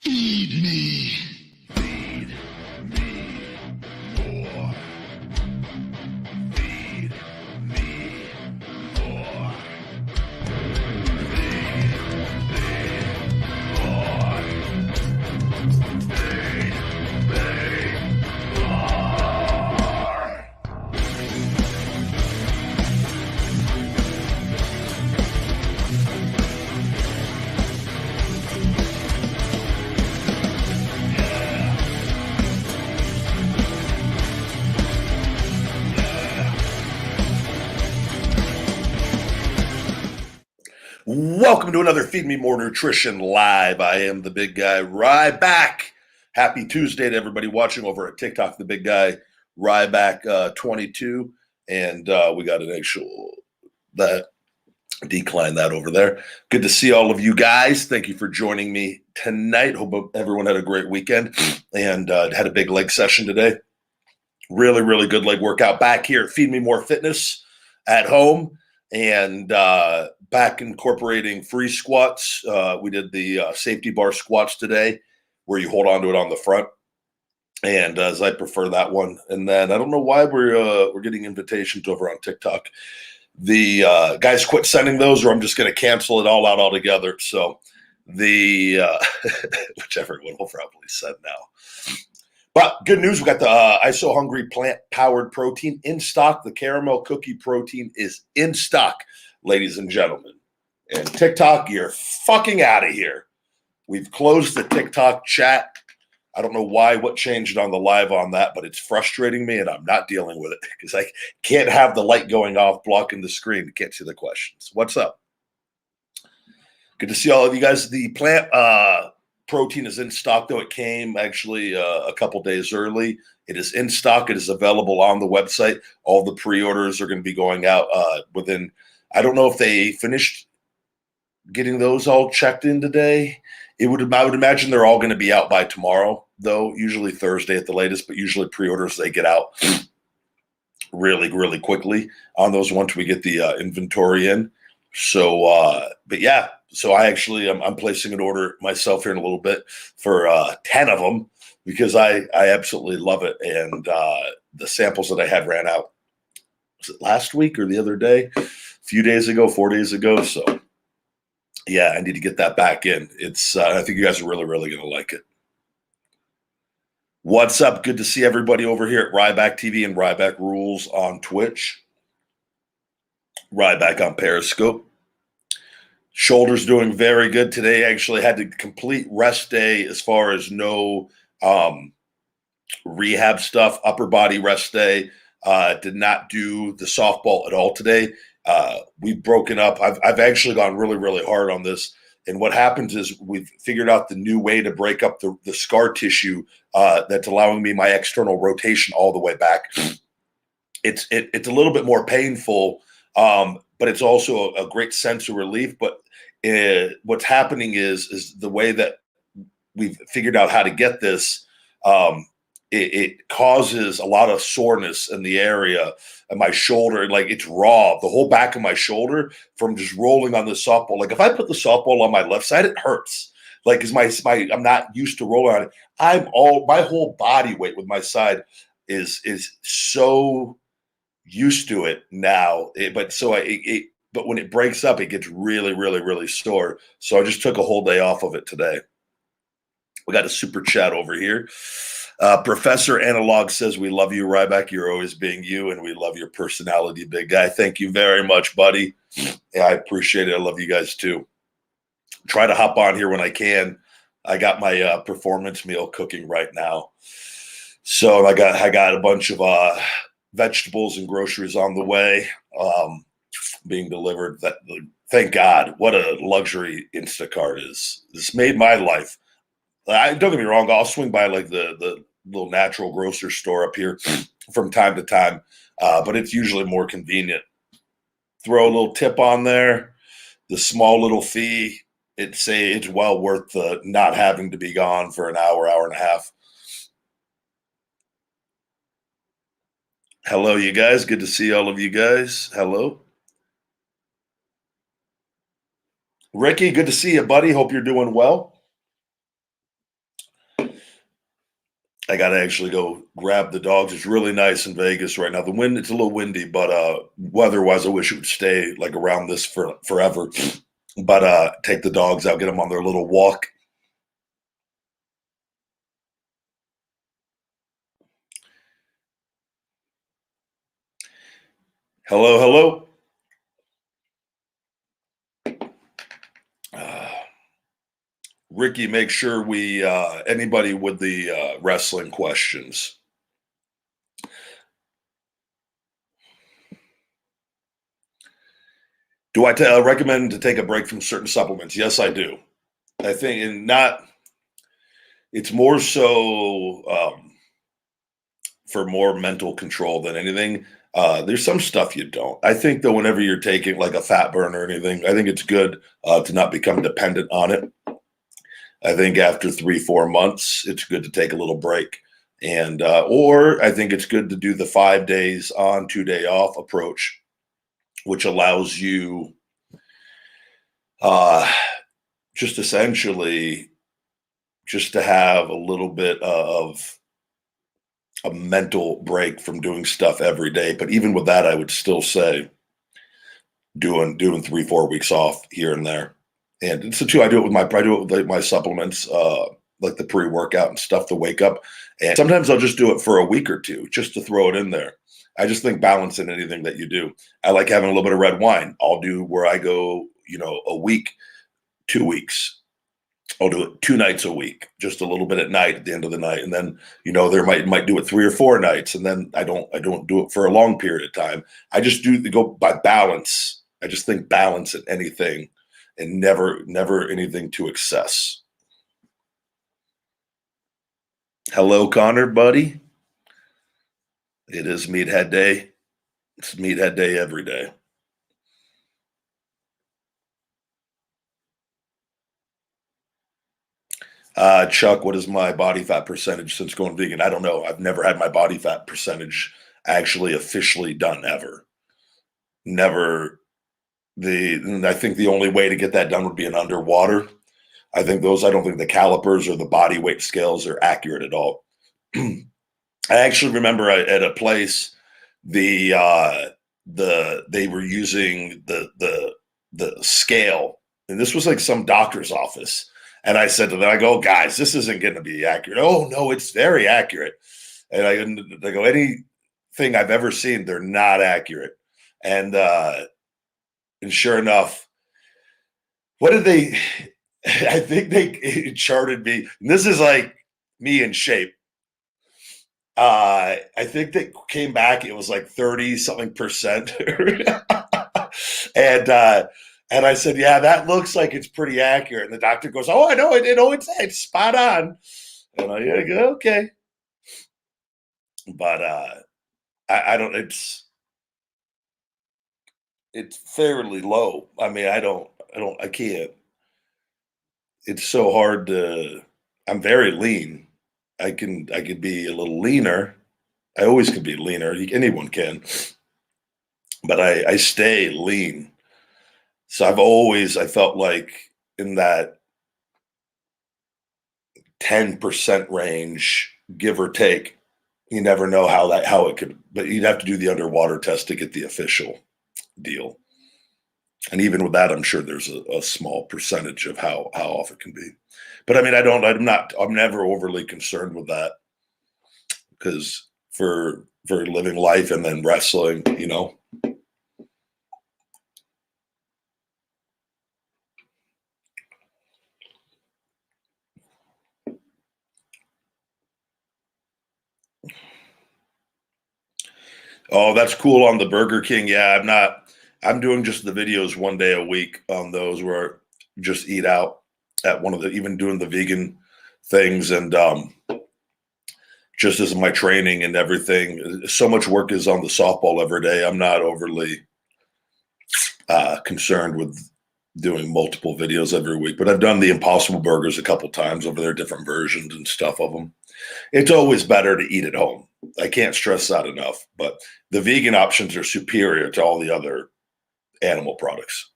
Feed me. Feed me more. Feed me more. Welcome to another Feed Me More Nutrition Live. I am the big guy, Ryback. Happy Tuesday to everybody watching over at TikTok, the big guy, Ryback 22. And we got an actual, that decline that over there. Good to see all of you guys. Thank you for joining me tonight. Hope everyone had a great weekend and had a big leg session today. Really, really good leg workout back here at Feed Me More Fitness at home. And back incorporating free squats. We did the safety bar squats today where you hold on to it on the front. And as I prefer that one. And then I don't know why we're getting invitations over on TikTok. The guys quit sending those, or I'm just going to cancel it all out altogether. So the whichever one will probably send now. But good news, we got the ISO Hungry plant-powered protein in stock. The caramel cookie protein is in stock, ladies and gentlemen. And TikTok, you're fucking out of here. We've closed the TikTok chat. I don't know what changed on the live on that, but it's frustrating me, and I'm not dealing with it because I can't have the light going off, blocking the screen. Can't see the questions. What's up? Good to see all of you guys. The plant protein is in stock, though. It came actually a couple days early. It is in stock. It is available on the website. All the pre-orders are going to be going out within, I don't know if they finished getting those all checked in today. I would imagine they're all going to be out by tomorrow, though, usually Thursday at the latest, but usually pre-orders, they get out really, really quickly on those once we get the inventory in. So, but yeah, so I'm placing an order myself here in a little bit for 10 of them because I absolutely love it. And the samples that I had ran out, was it last week or the other day? A few days ago, 4 days ago. So yeah, I need to get that back in. It's I think you guys are really, really going to like it. What's up? Good to see everybody over here at Ryback TV and Ryback Rules on Twitch. Ryback on Periscope. Shoulder's doing very good today. Actually had the complete rest day as far as no rehab stuff, upper body rest day. Did not do the softball at all today. We've broken up. I've actually gone really, really hard on this. And what happens is we've figured out the new way to break up the scar tissue that's allowing me my external rotation all the way back. It's a little bit more painful, but it's also a great sense of relief. But what's happening is the way that we've figured out how to get this, it causes a lot of soreness in the area of my shoulder. Like it's raw, the whole back of my shoulder from just rolling on the softball. Like if I put the softball on my left side, it hurts. Like because I'm not used to rolling on it. My whole body weight with my side is so used to it now. But when it breaks up, it gets really, really, really sore. So I just took a whole day off of it today. We got a super chat over here. Professor Analog says, we love you, Ryback. You're always being you, and we love your personality, big guy. Thank you very much, buddy. Yeah, I appreciate it. I love you guys, too. Try to hop on here when I can. I got my performance meal cooking right now. So I got a bunch of vegetables and groceries on the way being delivered. Thank God. What a luxury Instacart is. This made my life. Don't get me wrong. I'll swing by like the little natural grocery store up here from time to time, but it's usually more convenient. Throw a little tip on there, the small little fee. It's well worth the not having to be gone for an hour, hour and a half. Hello, you guys. Good to see all of you guys. Hello. Ricky, good to see you, buddy. Hope you're doing well. I got to actually go grab the dogs. It's really nice in Vegas right now. The wind, it's a little windy, but weather-wise, I wish it would stay like around this for forever. But take the dogs out, get them on their little walk. Hello, hello. Uh, Ricky, make sure we anybody with the wrestling questions. Do I recommend to take a break from certain supplements? Yes, I do. I think, and not. It's more so for more mental control than anything. There's some stuff you don't. I think though, whenever you're taking like a fat burn or anything, I think it's good to not become dependent on it. I think after 3-4 months, it's good to take a little break. And or I think it's good to do the 5 days on, 2 day off approach, which allows you just essentially just to have a little bit of a mental break from doing stuff every day. But even with that, I would still say doing 3-4 weeks off here and there. And it's the two. I do it with like my supplements, like the pre-workout and stuff to wake up. And sometimes I'll just do it for a week or two just to throw it in there. I just think balance in anything that you do. I like having a little bit of red wine. I'll do where I go, a week, 2 weeks. I'll do it 2 nights a week, just a little bit at night at the end of the night. And then, there might do it 3 or 4 nights. And then I don't do it for a long period of time. I just go by balance. I just think balance in anything and never anything to excess. Hello, Connor, buddy. It is Meathead Day. It's Meathead Day every day. Chuck, what is my body fat percentage since going vegan? I don't know. I've never had my body fat percentage actually officially done ever. Never. I think the only way to get that done would be an underwater. I don't think the calipers or the body weight scales are accurate at all. I actually remember at a place they were using the scale, and this was like some doctor's office. And I said to them, I go, guys, this isn't going to be accurate. Oh no, it's very accurate. And I go, anything I've ever seen, they're not accurate. And sure enough, what did they? I think they charted me. And this is like me in shape. I think they came back. It was like 30 something percent, and I said, "Yeah, that looks like it's pretty accurate." And the doctor goes, "Oh, I know it. It's spot on." And I go, "Okay," but I don't. It's fairly low. I mean, I can't. It's so hard to. I'm very lean. I could be a little leaner. I always could be leaner. Anyone can, but I stay lean. So I felt like in that 10% range, give or take. You never know how it could, but you'd have to do the underwater test to get the official deal. And even with that, I'm sure there's a small percentage of how off it can be. But I mean, I'm never overly concerned with that because for living life and then wrestling. Oh, that's cool on the Burger King. Yeah, I'm not. I'm doing just the videos 1 day a week on those where I just eat out at one of the even doing the vegan things and just as my training and everything. So much work is on the softball every day. I'm not overly concerned with doing multiple videos every week, but I've done the Impossible Burgers a couple times over there, different versions and stuff of them. It's always better to eat at home. I can't stress that enough. But the vegan options are superior to all the other animal products.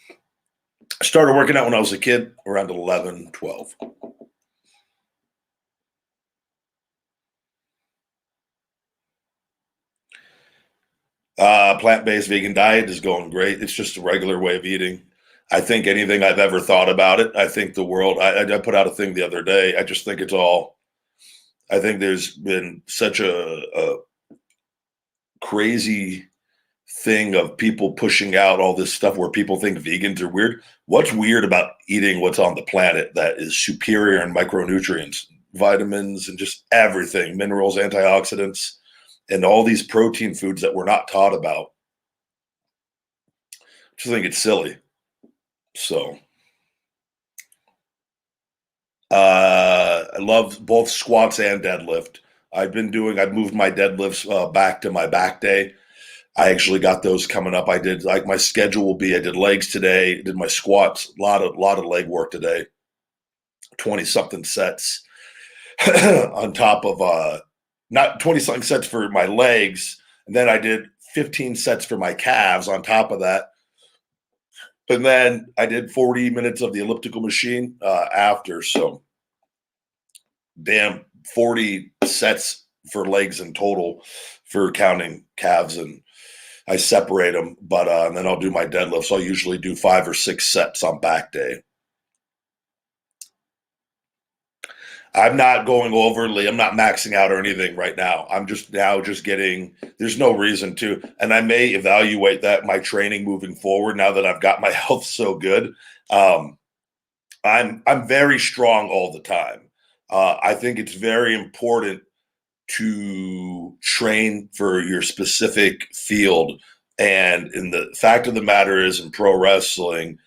I started working out when I was a kid, around 11, 12. Plant-based vegan diet is going great. It's just a regular way of eating. I think anything I've ever thought about it, I think the world, I put out a thing the other day. I just think it's all, I think there's been such a crazy thing of people pushing out all this stuff where people think vegans are weird. What's weird about eating what's on the planet that is superior in micronutrients, vitamins, and just everything, minerals, antioxidants, and all these protein foods that we're not taught about? I just think it's silly. So I love both squats and deadlift. I've moved my deadlifts back to my back day. I actually got those coming up. I did like my schedule will be. I did legs today. Did my squats. A lot of leg work today. 20 something sets on top of not 20 something sets for my legs, and then I did 15 sets for my calves on top of that. And then I did 40 minutes of the elliptical machine after. So damn 40 sets for legs in total for counting calves, and I separate them, but and then I'll do my deadlifts. I'll usually do 5 or 6 sets on back day. I'm not going overly, I'm not maxing out or anything right now. I'm just now just getting, there's no reason to. And I may evaluate that my training moving forward now that I've got my health so good. I'm very strong all the time. I think it's very important to train for your specific field. And in the fact of the matter is, in pro wrestling,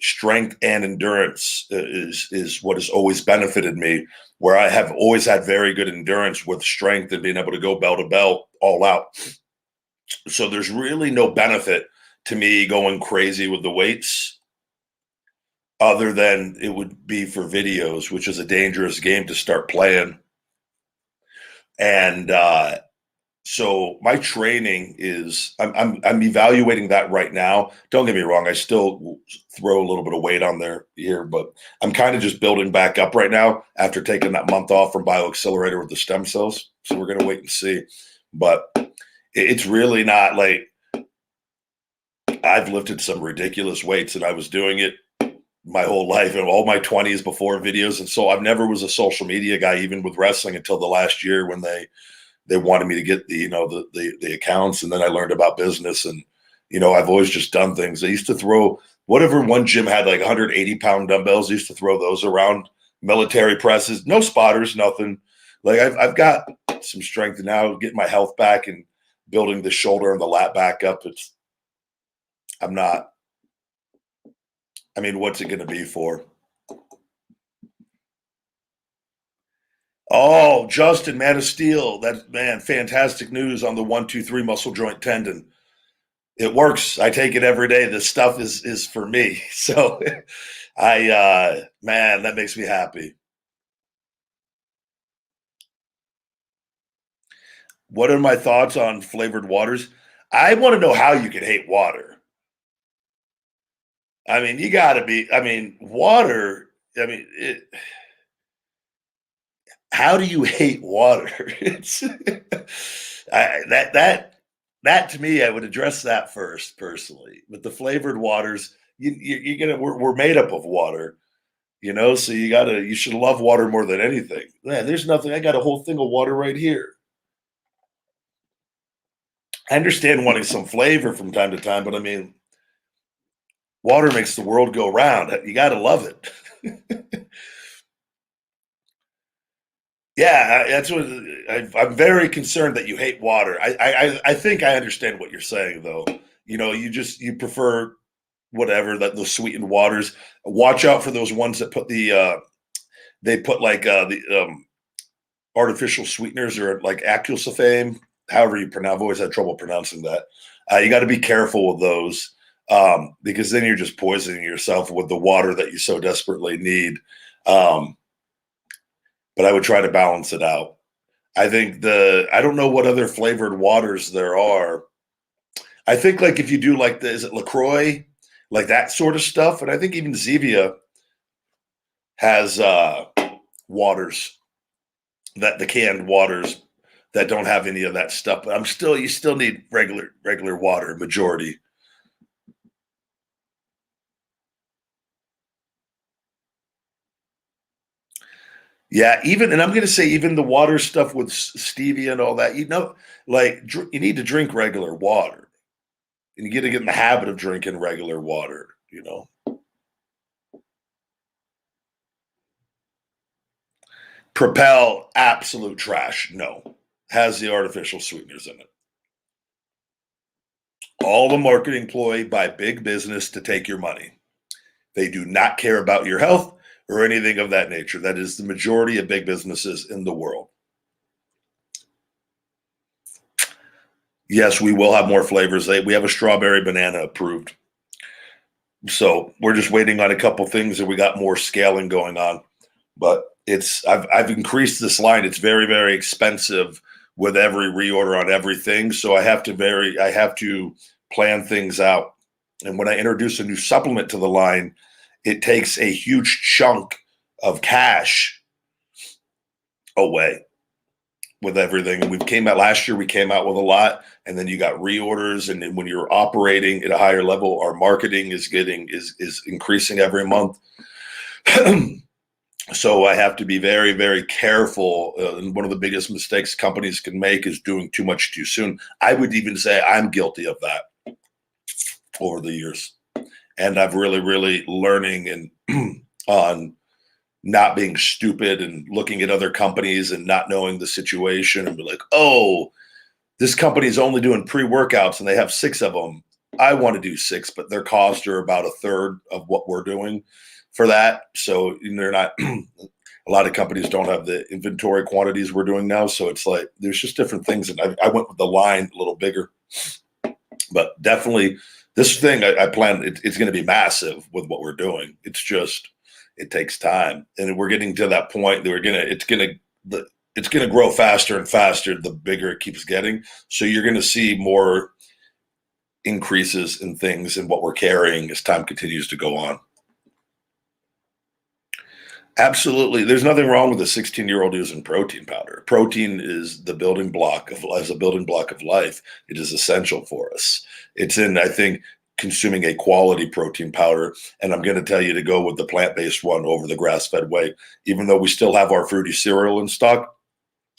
strength and endurance is what has always benefited me. Where I have always had very good endurance with strength and being able to go bell to bell all out. So there's really no benefit to me going crazy with the weights, other than it would be for videos, which is a dangerous game to start playing. And so my training is, I'm evaluating that right now. Don't get me wrong, I still throw a little bit of weight on there here, but I'm kind of just building back up right now after taking that month off from BioAccelerator with the stem cells. So we're gonna wait and see. But it's really not like, I've lifted some ridiculous weights, and I was doing it my whole life and all my 20s before videos. And so I've never was a social media guy, even with wrestling, until the last year when they wanted me to get the accounts. And then I learned about business, and, I've always just done things. I used to throw whatever, one gym had like 180-pound dumbbells. I used to throw those around, military presses, no spotters, nothing. Like I've got some strength now, getting my health back and building the shoulder and the lat back up. I'm not, I mean, what's it going to be for? Oh, Justin, Man of Steel. That man, fantastic news on the 1-2-3 muscle joint tendon. It works. I take it every day. This stuff is for me. So man, that makes me happy. What are my thoughts on flavored waters? I want to know how you can hate water. I mean, you got to be, I mean, water, I mean, how do you hate water? It's that to me, I would address that first personally. But the flavored waters, you get it. We're made up of water, So you should love water more than anything. Man, there's nothing. I got a whole thing of water right here. I understand wanting some flavor from time to time, but I mean, water makes the world go round. You got to love it. Yeah, that's what I'm very concerned that you hate water. I think I understand what you're saying though. You prefer whatever that those sweetened waters. Watch out for those ones that put they put like the artificial sweeteners, or like acylsulfame, however you pronounce. I've always had trouble pronouncing that. You got to be careful with those, because then you're just poisoning yourself with the water that you so desperately need. But I would try to balance it out. I think I don't know what other flavored waters there are. I think like if you do like is it LaCroix, like that sort of stuff. And I think even Zevia has waters, that the canned waters that don't have any of that stuff. But you still need regular water, majority. Yeah, and I'm going to say even the water stuff with stevia and all that, like you need to drink regular water, and you got to get in the habit of drinking regular water. Propel, absolute trash. No, has the artificial sweeteners in it. All the marketing ploy by big business to take your money. They do not care about your health or anything of that nature. That is the majority of big businesses in the world. Yes, we will have more flavors. We have a strawberry banana approved. So we're just waiting on a couple things, and we got more scaling going on. But I've increased this line. It's very, very expensive with every reorder on everything. So I have to plan things out. And when I introduce a new supplement to the line, it takes a huge chunk of cash away with everything. And last year we came out with a lot, and then you got reorders. And then when you're operating at a higher level, our marketing is increasing every month. So I have to be very, very careful. And one of the biggest mistakes companies can make is doing too much too soon. I would even say I'm guilty of that over the years. And I've really learning and on not being stupid and looking at other companies and not knowing the situation and be like, oh, this company's only doing pre-workouts and they have 6 of them. I want to do 6, but their costs are about a third of what we're doing for that. So they're not, a lot of companies don't have the inventory quantities we're doing now. So it's like, there's just different things. And I went with the line a little bigger, but definitely this thing I plan, it's going to be massive with what we're doing. It's just, it takes time. And we're getting to that point that it's going to grow faster and faster the bigger it keeps getting. So you're going to see more increases in things and what we're carrying as time continues to go on. Absolutely. There's nothing wrong with a 16-year-old using protein powder. Protein is the building block of life. It is essential for us. It's in, I think, consuming a quality protein powder. And I'm going to tell you to go with the plant-based one over the grass-fed whey. Even though we still have our fruity cereal in stock,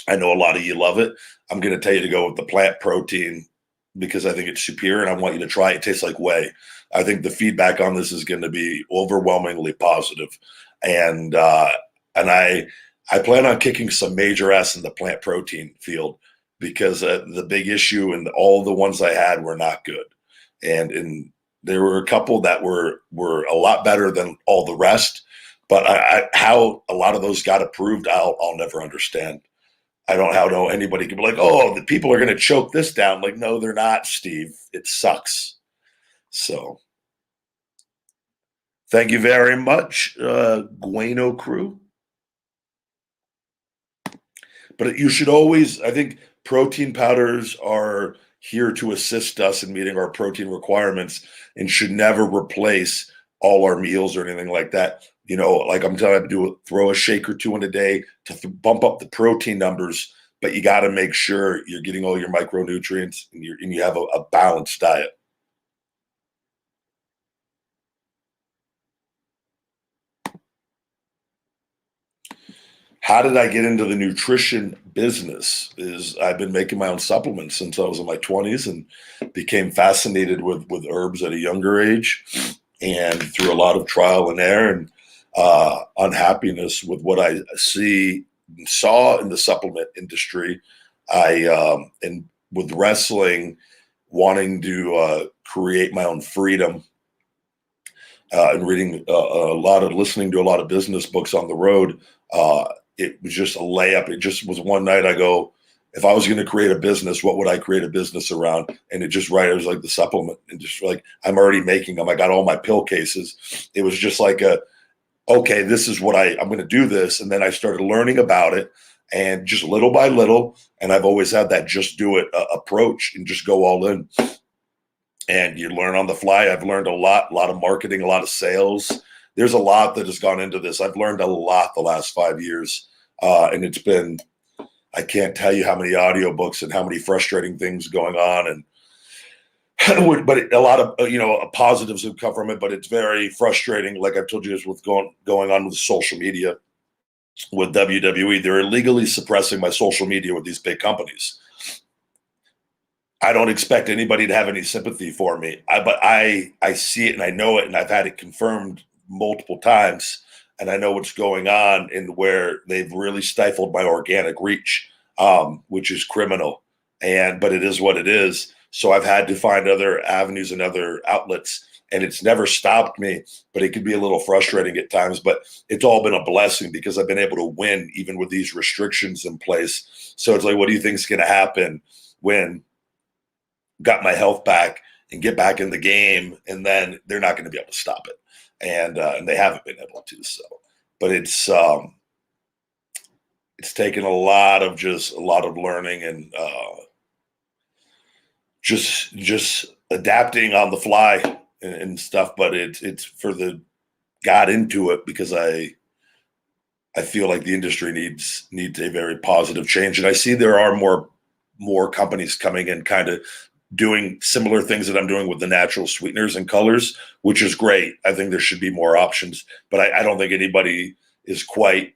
I know a lot of you love it. I'm going to tell you to go with the plant protein because I think it's superior, and I want you to try it. It tastes like whey. I think the feedback on this is going to be overwhelmingly positive. And I plan on kicking some major ass in the plant protein field because the big issue and all the ones I had were not good. And there were a couple that were a lot better than all the rest. But how a lot of those got approved, I'll never understand. I don't know how anybody can be like, oh, the people are going to choke this down. Like, no, they're not, Steve. It sucks. So thank you very much, Guano crew. But you should always, I think protein powders are here to assist us in meeting our protein requirements and should never replace all our meals or anything like that. Like I'm telling you, throw a shake or 2 in a day to bump up the protein numbers, but you got to make sure you're getting all your micronutrients and you have a balanced diet. How did I get into the nutrition business? I've been making my own supplements since I was in my 20s and became fascinated with herbs at a younger age, and through a lot of trial and error and unhappiness with what I saw in the supplement industry. And with wrestling, wanting to create my own freedom, and listening to a lot of business books on the road, it was just a layup. It just was one night I go, if I was going to create a business, what would I create a business around? And it was like the supplement, and just like, I'm already making them. I got all my pill cases. It was just like okay, this is what I'm going to do this. And then I started learning about it, and just little by little. And I've always had that just do it approach and just go all in. And you learn on the fly. I've learned a lot of marketing, a lot of sales. There's a lot that has gone into this. I've learned a lot the last 5 years. And it's been, I can't tell you how many audiobooks and how many frustrating things going on, and but a lot of positives have come from it. But it's very frustrating, like I've told you, is with going on with social media with WWE. They're illegally suppressing my social media with these big companies. I don't expect anybody to have any sympathy for me. But I see it and I know it, and I've had it confirmed multiple times, and I know what's going on and where they've really stifled my organic reach, which is criminal. But it is what it is. So I've had to find other avenues and other outlets, and it's never stopped me. But it can be a little frustrating at times. But it's all been a blessing because I've been able to win even with these restrictions in place. So it's like, what do you think is going to happen when got my health back and get back in the game, and then they're not going to be able to stop it, and they haven't been able to. So, but it's taken a lot of learning and just adapting on the fly and stuff. But it's for the got into it because I feel like the industry needs a very positive change, and I see there are more companies coming in, kind of doing similar things that I'm doing with the natural sweeteners and colors, which is great. I think there should be more options, but I don't think anybody is quite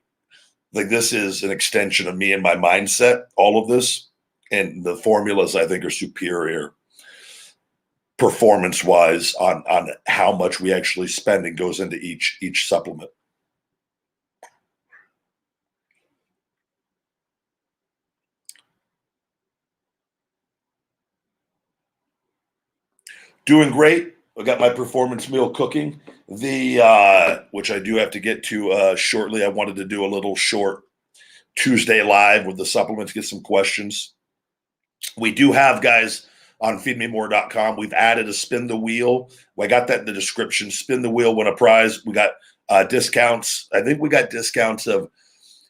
like this. Is an extension of me and my mindset, all of this, and the formulas I think are superior performance wise on how much we actually spend and goes into each supplement. Doing great. I got my performance meal cooking. The which I do have to get to shortly. I wanted to do a little short Tuesday live with the supplements, get some questions. We do have, guys, on feedmemore.com. We've added a spin the wheel. I got that in the description. Spin the wheel, win a prize. We got discounts. I think we got discounts of,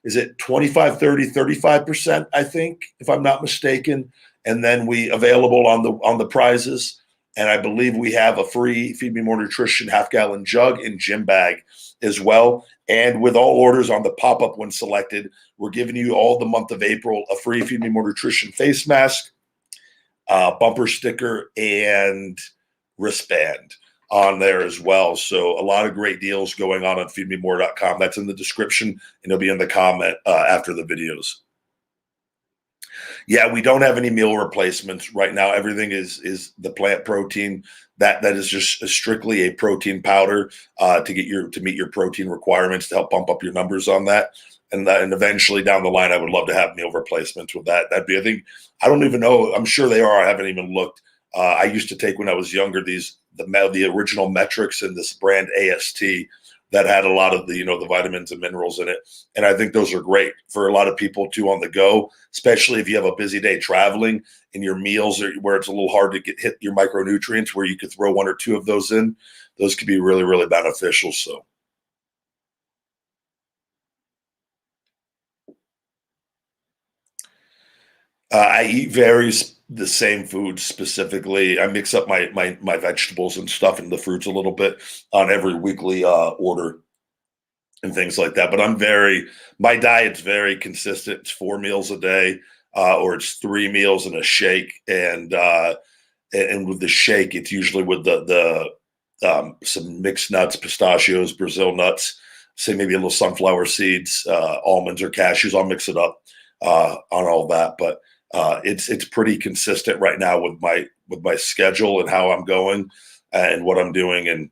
is it 25, 30, 35%, I think, if I'm not mistaken. And then we available on the prizes. And I believe we have a free Feed Me More Nutrition half-gallon jug and gym bag as well. And with all orders on the pop-up when selected, we're giving you all the month of April a free Feed Me More Nutrition face mask, bumper sticker, and wristband on there as well. So a lot of great deals going on feedmemore.com. That's in the description, and it'll be in the comment after the videos. Yeah, we don't have any meal replacements right now. Everything is the plant protein. That is just strictly a protein powder to meet your protein requirements to help bump up your numbers on that. And eventually down the line, I would love to have meal replacements with that. That'd be, I think, I don't even know. I'm sure they are. I haven't even looked. I used to take when I was younger the original metrics and this brand AST that had a lot of the vitamins and minerals in it. And I think those are great for a lot of people too on the go, especially if you have a busy day traveling and your meals are where it's a little hard to hit your micronutrients, where you could throw one or two of those in. Those could be really, really beneficial. So I eat the same foods specifically. I mix up my vegetables and stuff and the fruits a little bit on every weekly order and things like that. But my diet's very consistent. It's 4 meals a day, or it's 3 meals and a shake. And with the shake, it's usually with the some mixed nuts, pistachios, Brazil nuts, say maybe a little sunflower seeds, almonds or cashews. I'll mix it up on all that. But it's pretty consistent right now with my schedule and how I'm going and what I'm doing, and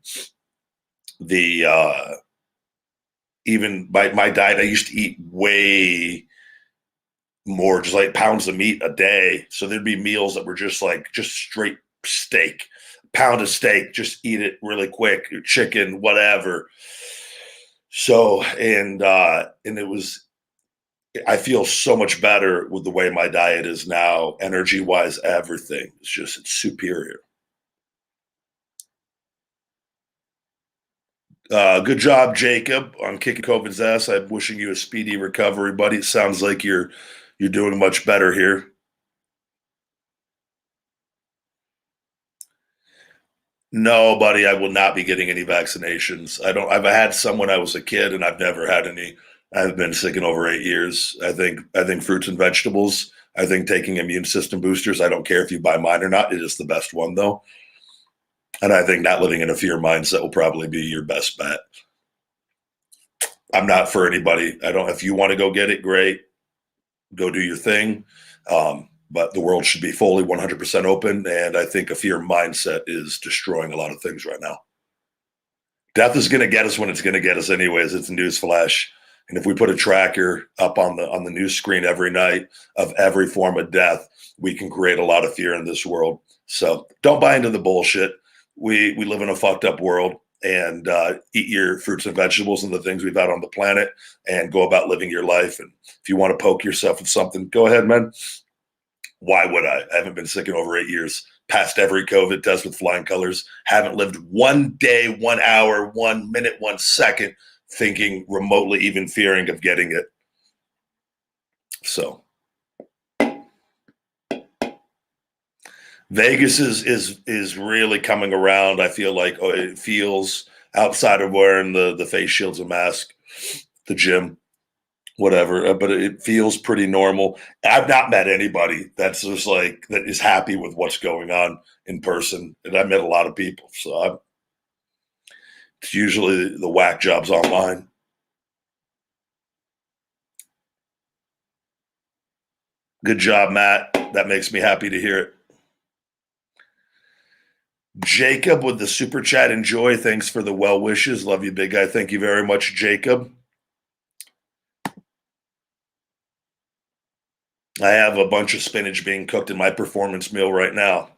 the even my diet. I used to eat way more, just like pounds of meat a day. So there'd be meals that were just straight steak, pound of steak, just eat it really quick, chicken, whatever. So and it was, I feel so much better with the way my diet is now, energy wise, everything. It's superior. Good job, Jacob, on kicking COVID's ass. I'm wishing you a speedy recovery, buddy. It sounds like you're doing much better here. No, buddy, I will not be getting any vaccinations. I don't. I've had some when I was a kid, and I've never had any. I've been sick in over 8 years. I think fruits and vegetables. I think taking immune system boosters. I don't care if you buy mine or not. It is the best one though, and I think not living in a fear mindset will probably be your best bet. I'm not for anybody. I don't. If you want to go get it, great. Go do your thing. But the world should be fully 100% open, and I think a fear mindset is destroying a lot of things right now. Death is going to get us when it's going to get us, anyways. It's a news flash, and if we put a tracker up on the news screen every night of every form of death, we can create a lot of fear in this world. So don't buy into the bullshit. We live in a fucked up world, and eat your fruits and vegetables and the things we've had on the planet, and go about living your life. And if you want to poke yourself with something, go ahead, man. Why would I? I haven't been sick in over 8 years. Passed every COVID test with flying colors. Haven't lived 1 day, 1 hour, 1 minute, 1 second thinking remotely, even fearing of getting it. So Vegas is really coming around. I feel like it feels outside of wearing the face shields and mask, the gym, whatever, but it feels pretty normal. I've not met anybody that's just like that is happy with what's going on in person, and I met a lot of people. So it's usually the whack jobs online. Good job, Matt. That makes me happy to hear it. Jacob with the super chat. Enjoy. Thanks for the well wishes. Love you, big guy. Thank you very much, Jacob. I have a bunch of spinach being cooked in my performance meal right now,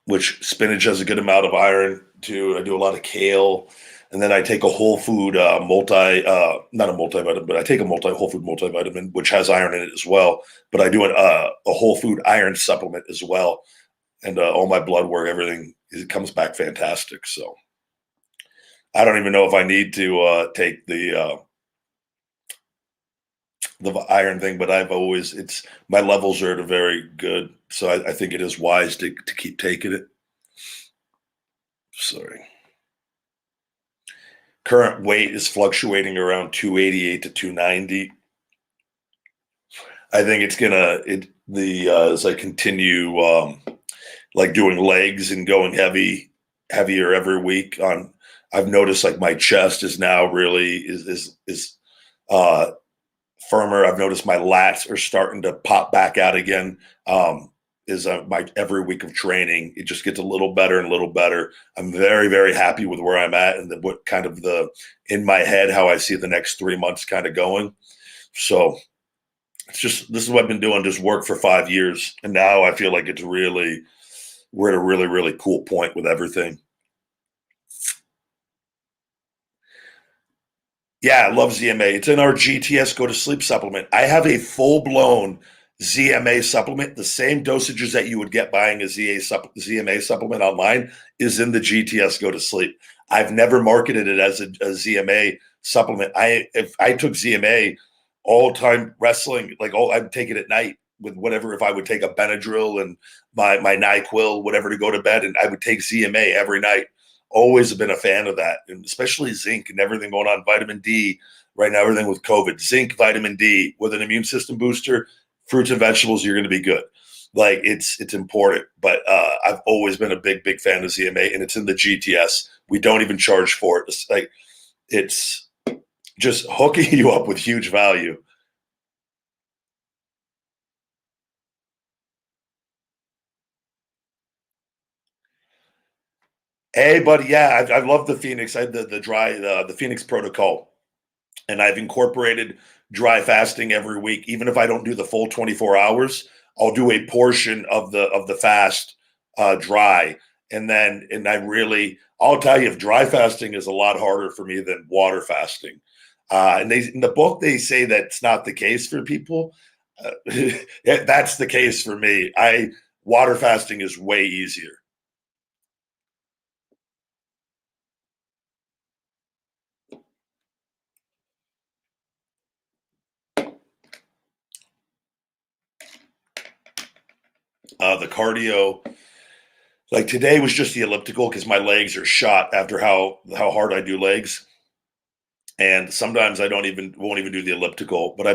which spinach has a good amount of iron too. I do a lot of kale, and then I take a whole food not a multivitamin, but I take a whole food multivitamin, which has iron in it as well. But I do a whole food iron supplement as well, and all my blood work, everything, it comes back fantastic. So I don't even know if I need to take the iron thing, but I've always it's my levels are at a very good, so I think it is wise to keep taking it. Sorry. Current weight is fluctuating around 288 to 290. I think it's gonna as I continue like doing legs and going heavier every week on. I've noticed like my chest is now really is uh firmer. I've noticed my lats are starting to pop back out again. Is my every week of training, it just gets a little better and a little better. I'm very, very happy with where I'm at and what kind of the in my head how I see the next 3 months kind of going. So it's just this is what I've been doing, just work for 5 years, and now I feel like it's really we're at a really, really cool point with everything. Yeah, I love ZMA. It's in our GTS Go to Sleep supplement. I have a full blown ZMA supplement. The same dosages that you would get buying a ZMA supplement online is in the GTS Go to Sleep. I've never marketed it as a ZMA supplement. If I took ZMA all time wrestling, like I'd take it at night with whatever. If I would take a Benadryl and my NyQuil, whatever, to go to bed, and I would take ZMA every night. Always been a fan of that, and especially zinc and everything going on. Vitamin D right now, everything with COVID, zinc, vitamin D with an immune system booster, fruits and vegetables, you're going to be good. Like it's important. But I've always been a big fan of ZMA, and it's in the GTS. We don't even charge for it. It's just hooking you up with huge value. Hey, buddy, yeah, I love the Phoenix. I had the Phoenix protocol, and I've incorporated dry fasting every week. Even if I don't do the full 24 hours, I'll do a portion of the fast dry, and I really I'll tell you, if dry fasting is a lot harder for me than water fasting. And they in the book they say that's not the case for people. That's the case for me. I Water fasting is way easier. The cardio, Like today was just the elliptical because my legs are shot after how hard I do legs. And sometimes I won't even do the elliptical, but I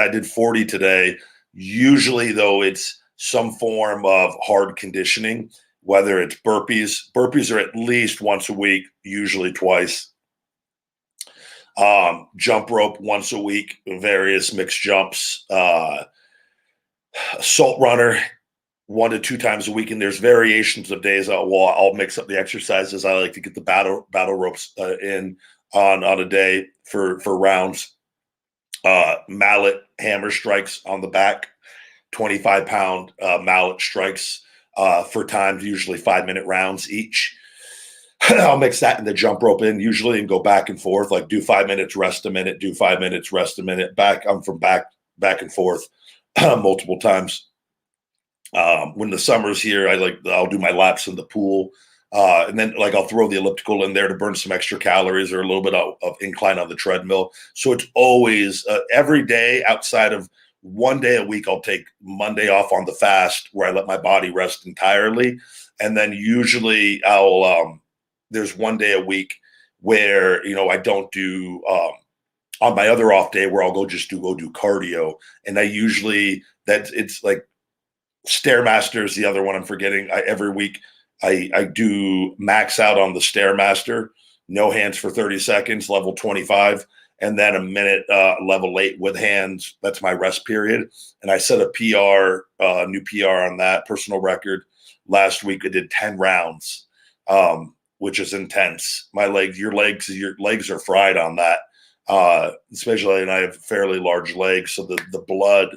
did 40 today. Usually though, it's some form of hard conditioning, whether it's burpees. Burpees are at least once a week, usually twice. Jump rope once a week, various mixed jumps, salt runner 1 to 2 times a week, and there's variations of days. I'll mix up the exercises. I like to get the battle ropes in on a day for rounds. Mallet hammer strikes on the back, 25-pound mallet strikes for times, usually 5-minute rounds each. I'll mix that in the jump rope in usually and go back and forth, like do 5 minutes, rest a minute, do 5 minutes, rest a minute. I'm from back and forth multiple times. When the summer's here, I'll do my laps in the pool. And then like I'll throw the elliptical in there to burn some extra calories or a little bit of incline on the treadmill. So it's always every day outside of 1 day a week. I'll take Monday off on the fast where I let my body rest entirely. And then usually there's 1 day a week where, I don't do, on my other off day where I'll go do cardio. And it's like Stairmaster is the other one I'm forgetting. Every week I do max out on the Stairmaster, no hands for 30 seconds, level 25, and then a minute level 8 with hands. That's my rest period. And I set a new PR on that personal record. Last week I did 10 rounds, which is intense. Your legs are fried on that. Especially, and I have fairly large legs. So the blood,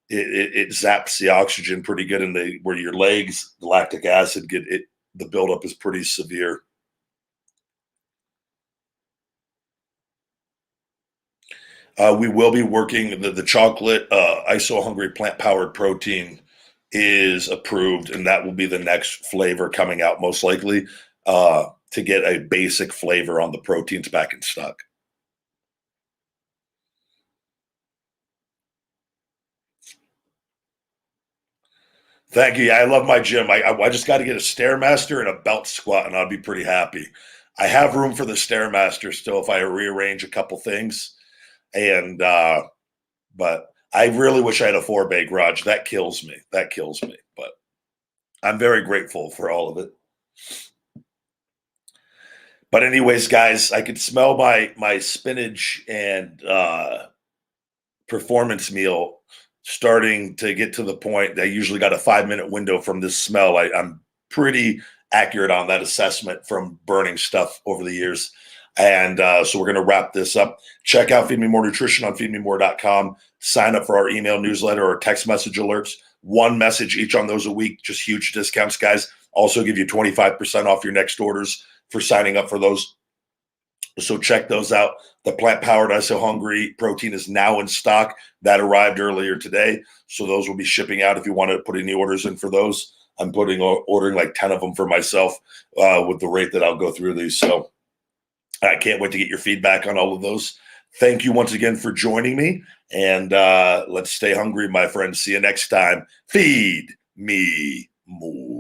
it zaps the oxygen pretty good where your legs, the lactic acid the buildup is pretty severe. We will be working the chocolate ISO Hungry plant powered protein is approved, and that will be the next flavor coming out most likely to get a basic flavor on the proteins back in stock. Thank you. Yeah, I love my gym. I just got to get a Stairmaster and a belt squat, and I'll be pretty happy. I have room for the Stairmaster still if I rearrange a couple things, and but I really wish I had a 4-bay garage. That kills me. But I'm very grateful for all of it. But anyways, guys, I could smell my spinach and performance meal starting to get to the point that I usually got a 5-minute window from this smell. I'm pretty accurate on that assessment from burning stuff over the years. And so we're going to wrap this up. Check out Feed Me More Nutrition on feedmemore.com. Sign up for our email newsletter or text message alerts. 1 message each on those a week. Just huge discounts, guys. Also give you 25% off your next orders for signing up for those. So check those out. The plant-powered ISO Hungry protein is now in stock. That arrived earlier today. So those will be shipping out if you want to put any orders in for those. I'm ordering like 10 of them for myself with the rate that I'll go through these. So I can't wait to get your feedback on all of those. Thank you once again for joining me. And let's stay hungry, my friends. See you next time. Feed me more.